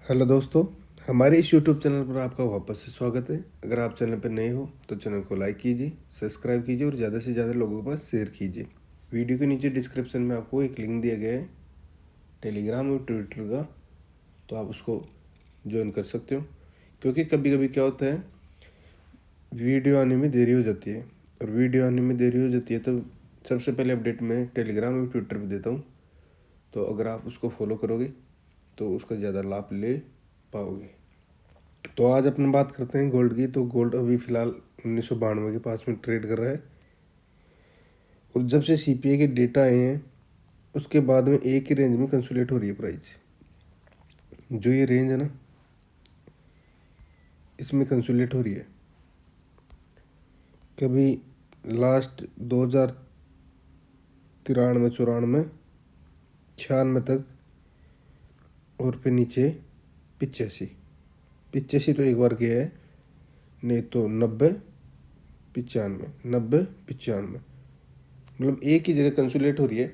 Hello दोस्तों, हमारे इस यूट्यूब चैनल पर आपका वापस से स्वागत है। अगर आप चैनल पर नए हो तो चैनल को लाइक कीजिए, सब्सक्राइब कीजिए और ज़्यादा से ज़्यादा लोगों के पास शेयर कीजिए। वीडियो के नीचे डिस्क्रिप्शन में आपको एक लिंक दिया गया है टेलीग्राम और ट्विटर का, तो आप उसको ज्वाइन कर सकते हो। क्योंकि कभी कभी क्या होता है, वीडियो आने में देरी हो जाती है, और वीडियो आने में देरी हो जाती है तो सबसे पहले अपडेट मैं टेलीग्राम और ट्विटर पर देता हूँ। तो अगर आप उसको फॉलो करोगे तो उसका ज़्यादा लाभ ले पाओगे। तो आज अपन बात करते हैं गोल्ड की। तो गोल्ड अभी फ़िलहाल 1992 के पास में ट्रेड कर रहा है, और जब से सीपीआई के डेटा आए हैं उसके बाद में एक ही रेंज में कंसोलिडेट हो रही है प्राइस। जो ये रेंज है ना, इसमें कंसोलिडेट हो रही है। कभी लास्ट 2093 94 96 तक, और फिर नीचे 85 85 तो एक बार गया है, नहीं तो 90 95 90 95, मतलब एक ही जगह कंसोलिडेट हो रही है।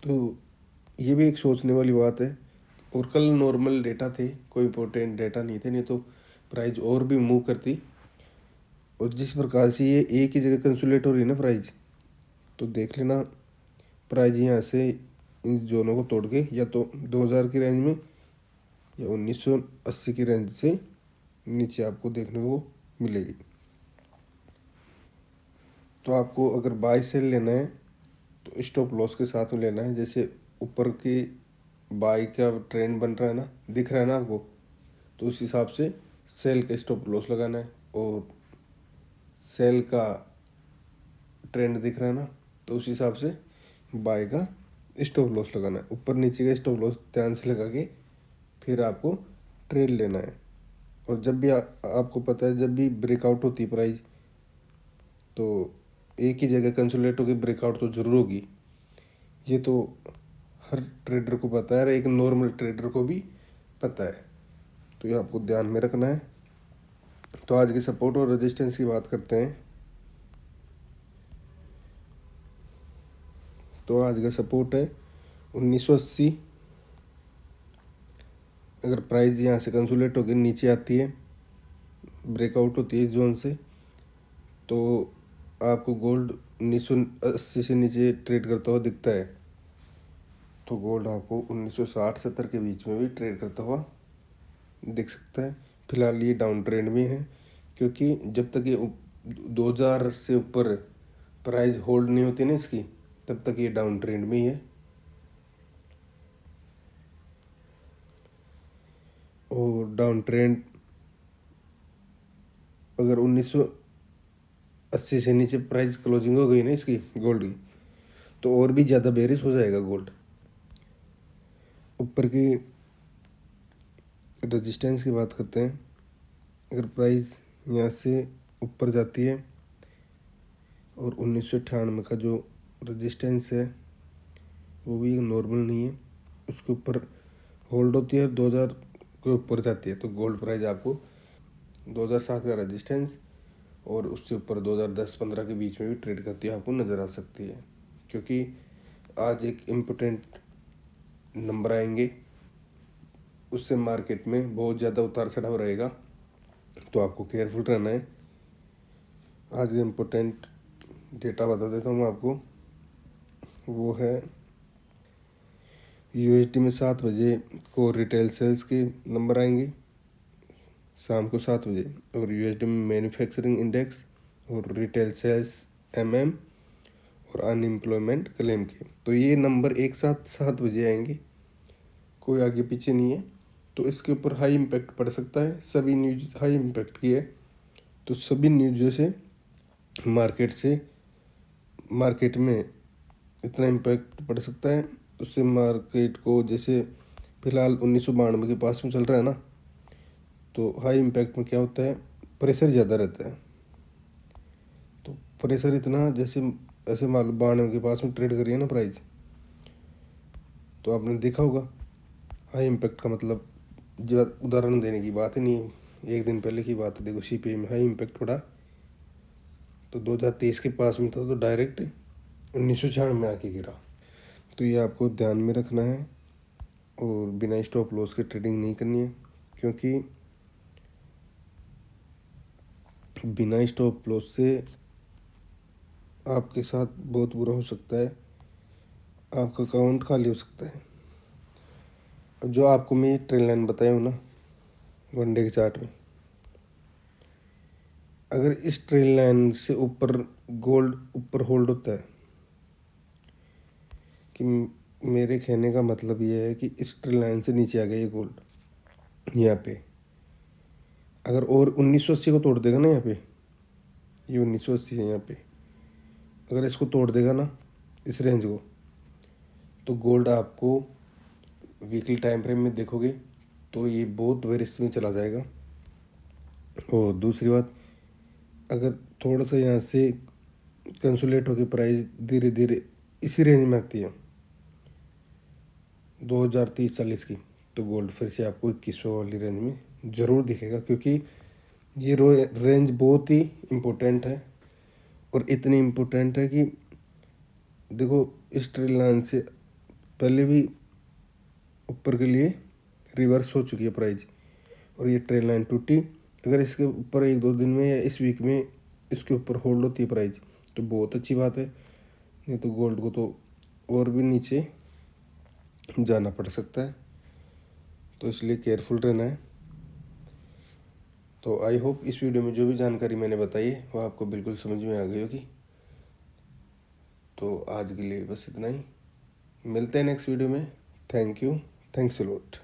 तो ये भी एक सोचने वाली बात है। और कल नॉर्मल डेटा थे, कोई इम्पोर्टेंट डेटा नहीं थे, नहीं तो प्राइस और भी मूव करती। और जिस प्रकार से ये एक ही जगह कंसोलिडेट हो रही है ना प्राइस, तो देख लेना प्राइस यहाँ से इन जोनों को तोड़ के या तो 2000 की रेंज में या 1980 की रेंज से नीचे आपको देखने को मिलेगी। तो आपको अगर बाय सेल लेना है तो स्टॉप लॉस के साथ में लेना है। जैसे ऊपर की बाय का ट्रेंड बन रहा है ना, दिख रहा है ना आपको, तो उस हिसाब से सेल का स्टॉप लॉस लगाना है। और सेल का ट्रेंड दिख रहा है ना, तो उस हिसाब से बाय का स्टॉप लॉस लगाना है। ऊपर नीचे का स्टॉप लॉस ध्यान से लगा के फिर आपको ट्रेड लेना है। और जब भी आपको पता है, जब भी ब्रेकआउट होती है प्राइस, तो एक ही जगह कंसोलिडेट होकर ब्रेकआउट तो जरूर होगी। ये तो हर ट्रेडर को पता है, और एक नॉर्मल ट्रेडर को भी पता है। तो ये आपको ध्यान में रखना है। तो आज के सपोर्ट और रेजिस्टेंस की बात करते हैं। तो आज का सपोर्ट है 1980। अगर प्राइस यहाँ से कंसोलिडेट होकर नीचे आती है, ब्रेकआउट होती है इस जोन से, तो आपको गोल्ड 1980 से नीचे ट्रेड करता हुआ दिखता है, तो गोल्ड आपको 1960-70 के बीच में भी ट्रेड करता हुआ दिख सकता है। फिलहाल ये डाउन ट्रेंड में है, क्योंकि जब तक ये 2000 से ऊपर प्राइस होल्ड नहीं होती ना इसकी, तब तक ये डाउन ट्रेंड में ही है। और डाउन ट्रेंड अगर 1980 से नीचे प्राइस क्लोजिंग हो गई ना इसकी गोल्ड की, तो और भी ज़्यादा बेरिश हो जाएगा गोल्ड। ऊपर की रेजिस्टेंस की बात करते हैं। अगर प्राइस यहाँ से ऊपर जाती है और 1998 का जो रेजिस्टेंस है वो भी नॉर्मल नहीं है, उसके ऊपर होल्ड होती है, 2000 के ऊपर जाती है, तो गोल्ड प्राइस आपको 2007 का रेजिस्टेंस और उससे ऊपर 2010-15 के बीच में भी ट्रेड करती है आपको नज़र आ सकती है। क्योंकि आज एक इम्पोर्टेंट नंबर आएंगे, उससे मार्केट में बहुत ज़्यादा उतार चढ़ाव रहेगा, तो आपको केयरफुल रहना है। आज का इम्पोर्टेंट डेटा बता देता हूँ आपको। वो है यूएसडी में 7 बजे को रिटेल सेल्स के नंबर आएंगे, शाम को 7 बजे। और यूएसडी में मैन्युफैक्चरिंग इंडेक्स और रिटेल सेल्स एमएम और अनएम्प्लॉयमेंट क्लेम के, तो ये नंबर एक साथ 7 बजे आएंगे, कोई आगे पीछे नहीं है। तो इसके ऊपर हाई इम्पैक्ट पड़ सकता है। सभी न्यूज हाई इम्पैक्ट की है, तो सभी न्यूज़ों से मार्केट में इतना इम्पैक्ट पड़ सकता है। उससे मार्केट को, जैसे फिलहाल 1992 के पास में चल रहा है ना, तो हाई इम्पैक्ट में क्या होता है, प्रेशर ज़्यादा रहता है। तो प्रेशर इतना, जैसे ऐसे मान लो 92 के पास में ट्रेड करिए ना प्राइस, तो आपने देखा होगा हाई इम्पैक्ट का मतलब, जो उदाहरण देने की बात ही नहीं है, एक दिन पहले की बात है। देखो सीपीआई में हाई इम्पैक्ट पड़ा तो 2023 के पास में था, तो डायरेक्ट 1996 में आके गिरा। तो ये आपको ध्यान में रखना है। और बिना स्टॉप लॉस के ट्रेडिंग नहीं करनी है, क्योंकि बिना स्टॉप लॉस से आपके साथ बहुत बुरा हो सकता है, आपका अकाउंट खाली हो सकता है। अब जो आपको मैं ट्रेंड लाइन बताया हूँ ना वनडे के चार्ट में, अगर इस ट्रेंड लाइन से ऊपर गोल्ड ऊपर होल्ड होता है, कि मेरे कहने का मतलब ये है कि इस ट्रेंड लाइन से नीचे आ गया ये गोल्ड यहाँ पे, अगर और 1980 को तोड़ देगा ना यहाँ पे, ये 1980 है यहाँ पे, अगर इसको तोड़ देगा ना इस रेंज को, तो गोल्ड आपको वीकली टाइम फ्रेम में देखोगे तो ये बहुत बेरिश में चला जाएगा। और दूसरी बात, अगर थोड़ा सा यहाँ से कंसोलिडेट होकर प्राइस धीरे धीरे इसी रेंज में आती है 2030-40 की, तो गोल्ड फिर से आपको 2100 वाली रेंज में ज़रूर दिखेगा, क्योंकि ये रेंज बहुत ही इम्पोर्टेंट है। और इतनी इम्पोर्टेंट है कि देखो इस ट्रेल लाइन से पहले भी ऊपर के लिए रिवर्स हो चुकी है प्राइस, और ये ट्रेल लाइन टूटी, अगर इसके ऊपर 1-2 दिन में या इस वीक में इसके ऊपर होल्ड होती है प्राइस तो बहुत अच्छी बात है, नहीं तो गोल्ड को तो और भी नीचे जाना पड़ सकता है, तो इसलिए केयरफुल रहना है। तो आई होप इस वीडियो में जो भी जानकारी मैंने बताई है वो आपको बिल्कुल समझ में आ गई होगी। तो आज के लिए बस इतना ही, मिलते हैं नेक्स्ट वीडियो में। Thank you, thanks a lot.